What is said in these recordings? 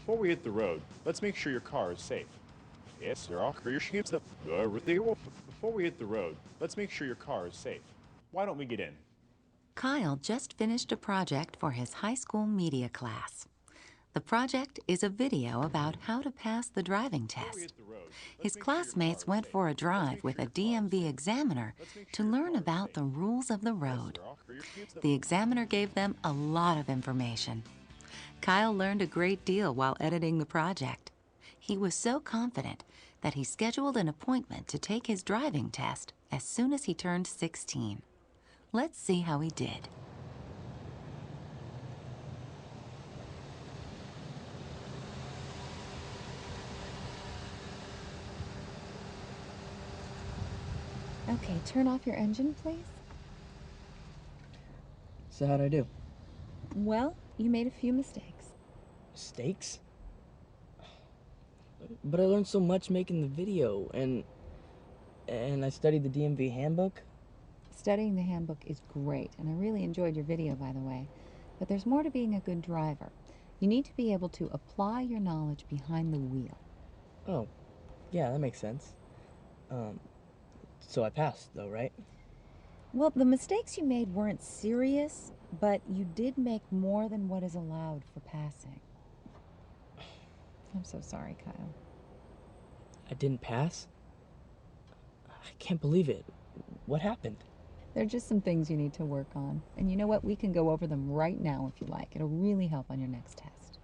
Before we hit the road, let's make sure your car is safe. Yes, there are your sheets. Before we hit the road, let's make sure your car is safe. Why don't we get in? Kyle just finished a project for his high school media class. The project is a video about how to pass the driving Before we test. hit the road, let's His make sure your car classmates is went safe. for a Let's drive make with sure a your car is DMV safe. examiner Let's make to sure your learn car is about safe. the rules of the Yes, road. there are your sheets. The examiner gave them a lot of information. Kyle learned a great deal while editing the project. He was so confident that he scheduled an appointment to take his driving test as soon as he turned 16. Let's see how he did. Okay, turn off your engine, please. So how'd I do? Well, you made a few mistakes. Mistakes? But I learned so much making the video, and I studied the DMV handbook. Studying the handbook is great, and I really enjoyed your video, by the way. But there's more to being a good driver. You need to be able to apply your knowledge behind the wheel. Oh, yeah, that makes sense. So I passed, though, right? Well, the mistakes you made weren't serious, but you did make more than what is allowed for passing. I'm so sorry, Kyle. I didn't pass? I can't believe it. What happened? There are just some things you need to work on. And you know what? We can go over them right now if you like. It'll really help on your next test.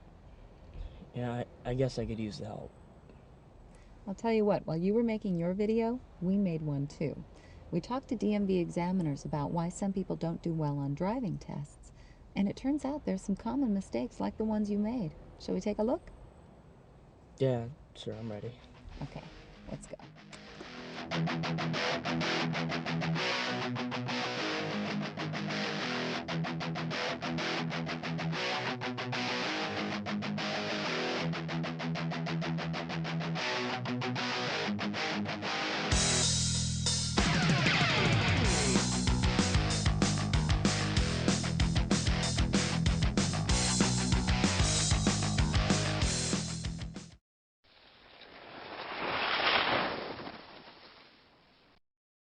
Yeah, I guess I could use the help. I'll tell you what, while you were making your video, we made one too. We talked to DMV examiners about why some people don't do well on driving tests. And it turns out there's some common mistakes like the ones you made. Shall we take a look? Yeah, sure, I'm ready. Okay, let's go.